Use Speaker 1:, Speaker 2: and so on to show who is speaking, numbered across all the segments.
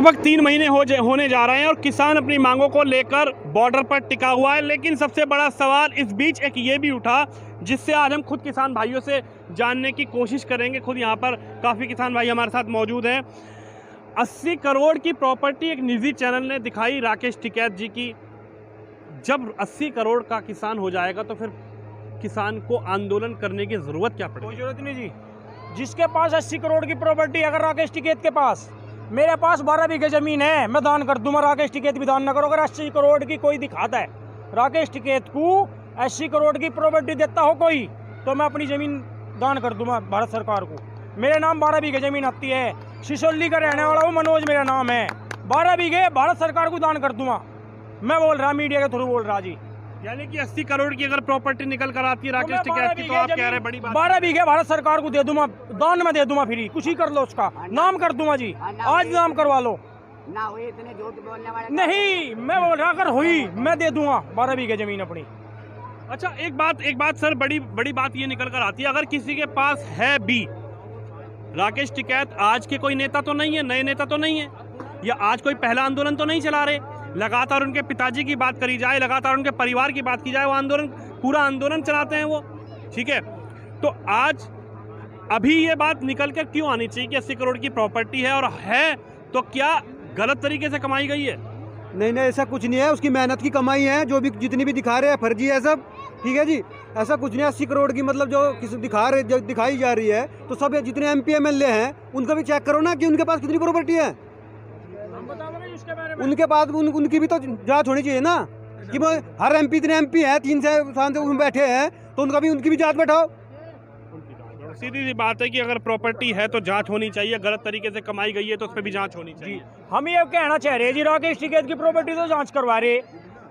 Speaker 1: लगभग 3 महीने होने जा रहे हैं और किसान अपनी मांगों को लेकर बॉर्डर पर टिका हुआ है। लेकिन सबसे बड़ा सवाल इस बीच एक ये भी उठा, जिससे आज हम खुद किसान भाइयों से जानने की कोशिश करेंगे। खुद यहाँ पर काफ़ी किसान भाई हमारे साथ मौजूद हैं। 80 करोड़ की प्रॉपर्टी एक निजी चैनल ने दिखाई राकेश टिकैत जी की। जब 80 करोड़ का किसान हो जाएगा तो फिर किसान को आंदोलन करने की ज़रूरत क्या पड़ेगी?
Speaker 2: कोई जरूरत नहीं जी। जिसके पास 80 करोड़ की प्रॉपर्टी, अगर राकेश टिकैत के पास, मेरे पास 12 बीघे जमीन है, मैं दान कर दूंगा। राकेश टिकैत भी दान न करो। अगर 80 करोड़ की कोई दिखाता है राकेश टिकैत को 80 करोड़ की प्रॉपर्टी देता हो कोई, तो मैं अपनी जमीन दान कर दूंगा भारत सरकार को। मेरे नाम 12 बीघे जमीन आती है, सिसोली का रहने वाला हूँ, मनोज मेरा नाम है। 12 बीघे भारत सरकार को दान कर दूंगा। मैं बोल रहा, मीडिया के थ्रू बोल रहा जी।
Speaker 1: यानी कि 80 करोड़ की अगर प्रॉपर्टी निकल कर आती है राकेश टिकैत की, तो आप कह रहे हैं बड़ी बात।
Speaker 2: 12 बीघे भारत सरकार को दे दूंगा, दान में दे दूंगा, फ्री कुछ ही कर लो, उसका नाम कर दूंगा जी। आज नाम करवा लो
Speaker 3: ना, हुई इतने झूठ बोलने वाले
Speaker 2: नहीं। मैं बोल रहा, अगर हुई मैं दे दूंगा 12 बीघे जमीन अपनी।
Speaker 1: अच्छा, एक बात सर, बड़ी बात ये निकल कर आती है, अगर किसी के पास है भी, राकेश टिकैत आज के कोई नेता तो नहीं है, नए नेता तो नहीं है, या आज कोई पहला आंदोलन तो नहीं चला रहे। लगातार उनके पिताजी की बात करी जाए, लगातार उनके परिवार की बात की जाए, वो पूरा आंदोलन चलाते हैं वो, ठीक है। तो आज अभी ये बात निकल कर क्यों आनी चाहिए कि 80 करोड़ की प्रॉपर्टी है, और है तो क्या गलत तरीके से कमाई गई है?
Speaker 4: नहीं, ऐसा कुछ नहीं है। उसकी मेहनत की कमाई है। जो भी जितनी भी दिखा रहे हैं फर्जी है सब, ठीक है जी। ऐसा कुछ नहीं है। 80 करोड़ की मतलब जो दिखाई जा रही है, तो सब जितने MP MLA हैं उनका भी चेक करो ना कि उनके पास कितनी प्रॉपर्टी है। उनके पास उनकी भी तो जांच होनी चाहिए ना, कि वो हर MP इतने MP है, 3 साल से बैठे हैं, तो उनकी भी जांच बैठाओ।
Speaker 1: सीधी सी बात है कि अगर प्रॉपर्टी है तो जांच होनी चाहिए, गलत तरीके से कमाई गई है तो उस पर भी जांच होनी चाहिए।
Speaker 2: हम ये कहना चाह रहे हैं जी, राकेश टिकैत की प्रॉपर्टी तो जांच करवा रहे।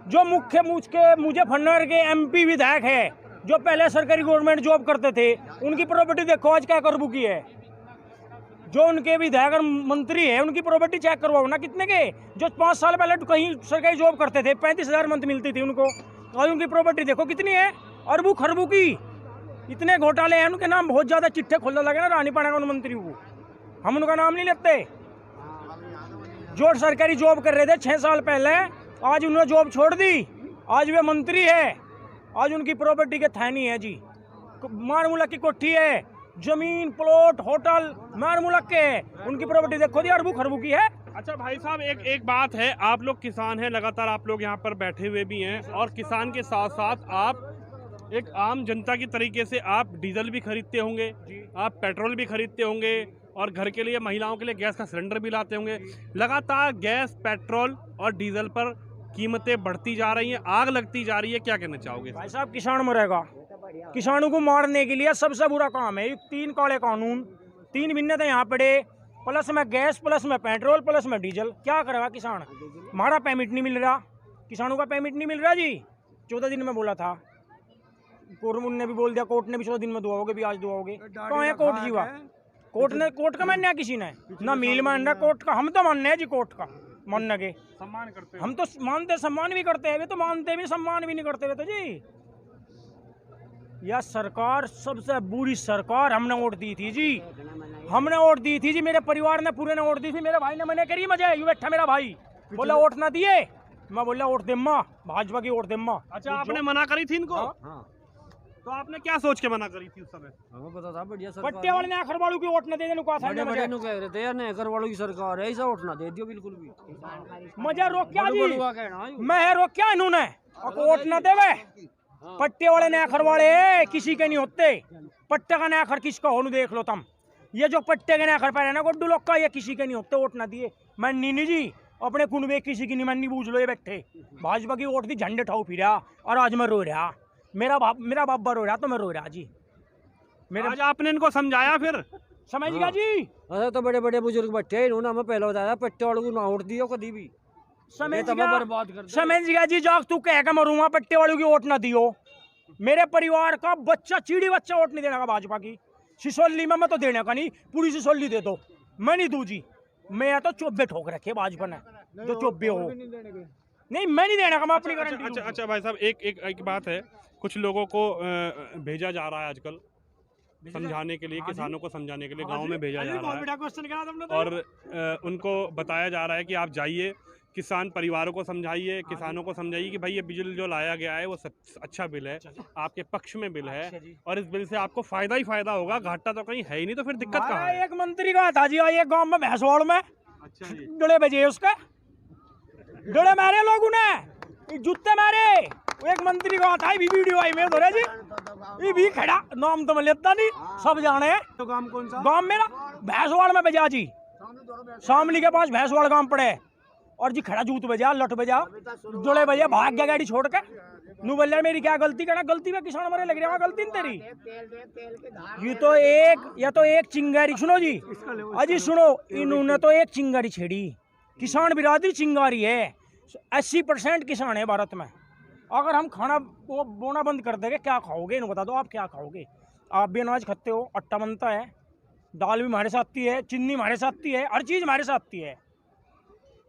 Speaker 2: जो मुजफ्फरनगर के MP विधायक है, जो पहले सरकारी गवर्नमेंट जॉब करते थे, उनकी प्रॉपर्टी देखो आज क्या करबू की है। जो उनके विधायक और मंत्री है, उनकी प्रॉपर्टी चेक करवाओ ना, कितने के। जो 5 साल पहले कहीं सरकारी जॉब करते थे, 35,000 मंथ मिलती थी उनको, और उनकी प्रॉपर्टी देखो कितनी है, अरबू खरबू की। इतने घोटाले हैं उनके नाम, बहुत ज्यादा चिट्ठे खोलने लगे ना रानी पाना मंत्री को। हम उनका नाम नहीं लेते। जो सरकारी जॉब कर रहे थे 6 साल पहले, आज उन्होंने जॉब छोड़ दी, आज वे मंत्री है। आज उनकी प्रॉपर्टी के थैनी है जी, मारमुलक की कोठी है, जमीन प्लॉट होटल मारमुलक के है। उनकी प्रॉपर्टी देखो जी, अरबू खरबू की है।
Speaker 1: अच्छा भाई साहब, एक बात है, आप लोग किसान हैं, लगातार आप लोग यहाँ पर बैठे हुए भी हैं, और किसान के साथ साथ आप एक आम जनता की तरीके से आप डीजल भी खरीदते होंगे, आप पेट्रोल भी खरीदते होंगे, और घर के लिए, महिलाओं के लिए गैस का सिलेंडर भी लाते होंगे। लगातार गैस, पेट्रोल और डीजल पर कीमतें बढ़ती जा रही हैं, आग लगती जा रही है, क्या कहना चाहोगे?
Speaker 2: भाई साहब, किसान मरेगा। किसानों को मारने के लिए सबसे बुरा काम है 3 काले कानून, 3 भिन्नता यहाँ पड़े, प्लस में गैस, प्लस में पेट्रोल, प्लस में डीजल। क्या करेगा किसान? हमारा पेमेंट नहीं मिल रहा, किसानों का पेमेंट नहीं मिल रहा जी। 14 दिन में बोला था, कोर्ट ने भी बोल दिया, कोर्ट ने भी 14 दिन में दुआओगे, भी आज दुआओगे। कहाँ है कोर्ट जीवा? कोर्ट का मानना किसी ने ना, मिल मानना कोर्ट का। हम तो मानने हैं जी कोर्ट का, मानने के
Speaker 1: सम्मान करते हैं
Speaker 2: हम तो मानते, सम्मान भी करते हैं, वे तो मानते भी, सम्मान भी नहीं करते वे तो जी। यह सरकार सबसे बुरी सरकार हमने वोट दी थी जी, हमने वोट दी थी जी। मेरे परिवार ने पूरे ने वोट दी थी, मेरे भाई ने मना करी। मुझे यू बैठा मेरा भाई, बोला वोट ना दिए, मैं बोला वोट दे माँ, भाजपा की वोट दे माँ।
Speaker 1: अच्छा, आपने मना करी थी इनको?
Speaker 4: हाँ।
Speaker 1: तो आपने क्या सोच के मना करी थी उस समय?
Speaker 4: हमें पता था बढ़िया सरकार,
Speaker 2: पट्टे वाले ने आखिर वालों की वोट न देने को
Speaker 4: बड़े बड़े नु कह रहे थे यार, नहीं कर वालों की सरकार है, ऐसा वोट ना दे दियो बिल्कुल भी।
Speaker 2: मजा रोक्या जी,
Speaker 4: बड़ुआ कहना है।
Speaker 2: मैं रोक्या इन्होंने, वोट न देवे। पट्टे वाले ने आखिर वाले किसी के नहीं होते, पट्टे का ने आखिर किसका हो देख लो तुम। ये जो पट्टे के ने आखिर पहले ना गुड्डू लोग का, ये किसी के नहीं होते, वोट ना दिए। मैं नीनी जी अपने कुनबे किसी की नहीं माननी, बूझ लो। ये बैठे भाजपा की वोट दी, झंडे ठाऊ फिरा, और आज मैं रो रहा। मेरा बाबा रो रहा तो मैं रो रहा जी।
Speaker 1: आज आपने इनको समझाया फिर?
Speaker 2: समझ गया जी।
Speaker 4: अरे तो बड़े बड़े बुजुर्ग बैठे, इन्होंने हमें पहले बताया पट्टे वालों को ना वोट दियो कभी भी।
Speaker 2: समझ
Speaker 4: बर्बाद कर
Speaker 2: गया जी। जाग तू कह के मरूंगा, पट्टे वालों की वोट ना दियो। मेरे परिवार का बच्चा, चीड़ी बच्चा वोट नहीं देने का भाजपा की। सिसोली में मैं तो देने का नहीं, पूरी सिसोली दे दो, मैं नहीं दूँ जी। मैं तो चोब्बे ठोक रखे भाजपा ने, जो चोब्बे हो। नहीं, मैं नहीं देने का, मैं अपनी गारंटी।
Speaker 1: अच्छा भाई साहब, एक बात है, कुछ लोगों को भेजा जा रहा है आजकल समझाने के लिए, किसानों को समझाने के लिए गांव में भेजा जा रहा
Speaker 2: बहुत
Speaker 1: है
Speaker 2: बड़ा क्वेश्चन करा तुमने तो।
Speaker 1: और उनको बताया जा रहा है कि आप जाइए, किसान परिवारों को समझाइए, किसानों को समझाइए कि भाई ये बिजली जो लाया गया है वो अच्छा बिल है, आपके पक्ष में बिल है और इस बिल से आपको फायदा ही फायदा होगा, घाटा तो कहीं है ही नहीं, तो फिर दिक्कत कहाँ है?
Speaker 2: एक मंत्री का था जी एक गांव में भैंसवाड़ में,
Speaker 1: अच्छा जी,
Speaker 2: डोले बजे उसका, डोले मारे लोगों ने, जूते मारे। एक मंत्री का था भी वीडियो आई मेरे धोरे जी, ये भी खड़ा, नाम तो मैं लेता नहीं, सब जाने।
Speaker 4: तो काम कौन सा?
Speaker 2: गांव मेरा भैंसवाड़ में बजा जी, शामली के पास भैंसवाड़ गांव पड़े, और जी खड़ा जूत बजा, लट बजा, जोड़े बजे, भाग गया गाड़ी छोड़ के। नू बोल मेरी क्या गलती, कहना गलती में किसान मरे, लग रहा है गलती नहीं तेरी। ये तो एक चिंगारी, सुनो जी अजी सुनो, इन्होंने तो एक चिंगारी छेड़ी। किसान बिरादरी चिंगारी है, 80% किसान है भारत में। अगर हम खाना वो बोना बंद कर देंगे, क्या खाओगे इन्हें बता दो, आप क्या खाओगे? आप भी अनाज खाते हो, आटा बनता है, दाल भी हमारे साथ आती है, चीनी हमारे साथ आती है, हर चीज़ हमारे साथ आती है।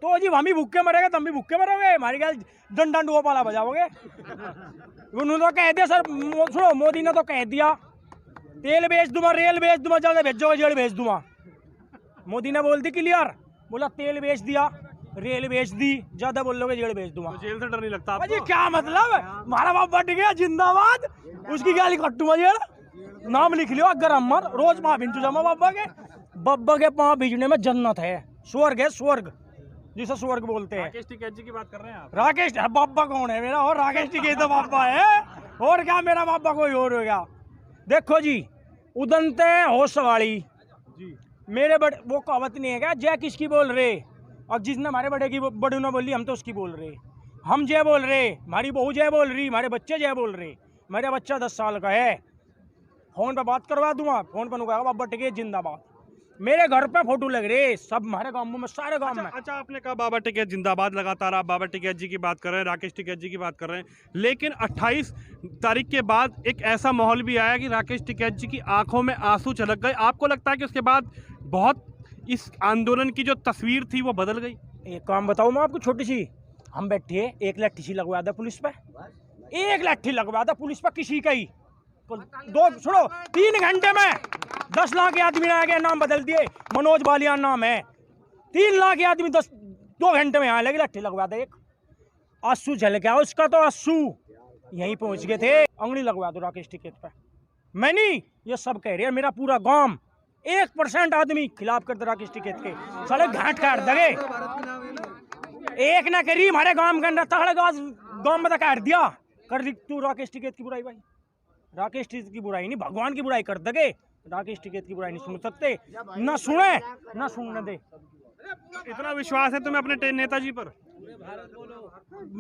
Speaker 2: तो जी हम भी भूखे मरेंगे, तुम भी भूखे मरोगे, हमारी क्या डंडा डुआ पाला बजाओगे? उन्होंने तो कह दिया सर, सुनो मोदी ने तो कह दिया तेल बेच दूंगा, रेल बेच दूंगा, जल्द भेजोगे जेल भेज दूंगा। मोदी ने बोल दी क्लियर, बोला तेल बेच दिया, रेल बेच दी, ज्यादा बोल लोगे जेल भेज दूंगा।
Speaker 1: तो जेल से डर नहीं लगता
Speaker 2: जी
Speaker 1: आपको?
Speaker 2: क्या मतलब, हमारा बाप बट गया जिंदाबाद, उसकी गाली कट्टूंगा जेल। नाम लिख लियो अगर अमर, रोज माँ भिंचू जमा बब्बा के पाँव भिजने में जन्नत है, स्वर्ग है स्वर्ग, जिसे स्वर्ग बोलते हैं।
Speaker 1: राकेश टिकैत जी की बात कर रहे हैं आप?
Speaker 2: राकेश बाबा कौन है मेरा? और राकेश टिकैत तो बाबा है, और क्या मेरा बाबा कोई और हो गया? देखो जी, उदंते हो सवाली
Speaker 1: जी,
Speaker 2: मेरे बड़े, वो कहावत नहीं है क्या, जय किसकी बोल रहे? और जिसने हमारे बड़े की बड़ू ने बोली, हम तो उसकी बोल रहे। हम जय बोल रहे, हमारी बहू जय बोल रही, हमारे बच्चे जय बोल रहे। मेरा बच्चा 10 साल का है, फोन पे बात करवा दूंगा, फोन पर कहेगा बाबा टिकैत जिंदाबाद। मेरे घर पे फोटो लग रहे सब, हमारे गाँव में, सारे गाँव में।
Speaker 1: अच्छा, आपने कहा बाबा टिकैत जिंदाबाद, लगातार आप बाबा टिकैत जी की बात कर रहे हैं, राकेश टिकैत जी की बात कर रहे हैं, लेकिन 28 तारीख के बाद एक ऐसा माहौल भी आया कि राकेश टिकैत जी की आंखों में आंसू छलक गए। आपको लगता है कि उसके बाद बहुत इस आंदोलन की जो तस्वीर थी वो बदल गई?
Speaker 2: एक काम बताऊँ मैं आपको छोटी सी, हम बैठे एक लाठी सी लगवा दे पुलिस पे, एक लाठी लगवा दे पुलिस पे किसी का ही, दो सुनो 3 घंटे में 10 लाख के आदमी आ गए, नाम बदल दिए, मनोज बालियान नाम है। 3 लाख के आदमी 2 घंटे में यहाँ लगे, लाठी लगवा दे एक, आंसू झल गया उसका, तो आंसू यहीं पहुंच गए थे। अंगली लगवा दो राकेश टिकैत पे, मैं नहीं, ये सब कह रहे हैं, मेरा पूरा गांव 1% आदमी खिलाफ करते राकेश टिकैत के, साले घाट काट दगे। एक ना करी हमारे गांव के अंदर तगड़े गांव में काट दिया, कर दी तू राकेश टिकैत की बुराई। भाई राकेश टिकैत की बुराई नहीं, भगवान की बुराई कर दगे, राकेश टिकैत की बुराई नहीं सुन सकते, ना सुने ना सुनने दे।
Speaker 1: इतना विश्वास है तुम्हें अपने नेताजी पर?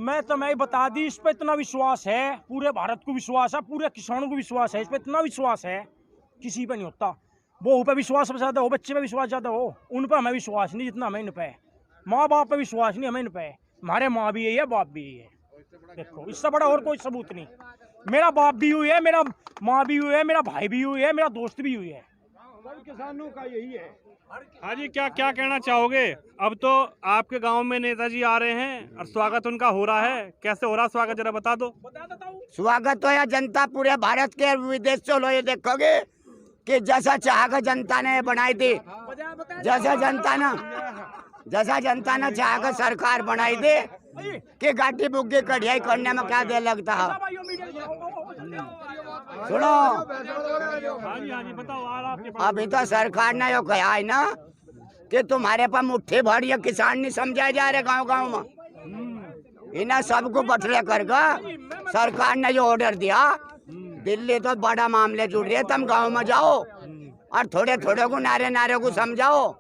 Speaker 2: मैं बता दी, इस पे इतना विश्वास है, पूरे भारत को विश्वास है, पूरे किसानों को विश्वास है, इस पे इतना विश्वास है, किसी पे नहीं होता। वो पे विश्वास ज्यादा हो, बच्चे पे विश्वास ज्यादा हो, उन पर हमें विश्वास नहीं जितना हमें इन पे। माँ बाप पे विश्वास नहीं हमें इन पे, हमारे माँ भी यही है, बाप भी यही है। देखो इससे बड़ा और कोई सबूत नहीं, मेरा बाप भी हुई है, मेरा माँ भी हुई है, मेरा भाई भी हुई है, मेरा दोस्त भी हुई है,
Speaker 4: किसानों का यही है।
Speaker 1: हाँ जी, क्या क्या कहना चाहोगे? अब तो आपके गांव में नेताजी आ रहे हैं और स्वागत उनका हो रहा है, कैसे हो रहा स्वागत जरा बता दो।
Speaker 3: स्वागत तो यह जनता पूरे भारत के विदेश से लो, ये देखोगे कि जैसा चाह जनता ने बनाई थी, जैसा जनता ने चाह सरकार बनाई थी कि गाड़ी बुग्गी कढ़ियाई करने में क्या देर लगता है। सुनो,
Speaker 1: हाँ जी बताओ, आपके पास
Speaker 3: अभी तो सरकार ने यो कहा है ना कि तुम्हारे पास मुट्ठी भर ये किसान नहीं समझाए जा रहे गांव गांव में, इन्हें सबको बटले करके सरकार ने जो ऑर्डर दिया। दिल्ली तो बड़ा मामले जुड़ रहे, तुम गांव में जाओ और थोड़े थोड़े को नारे को समझाओ।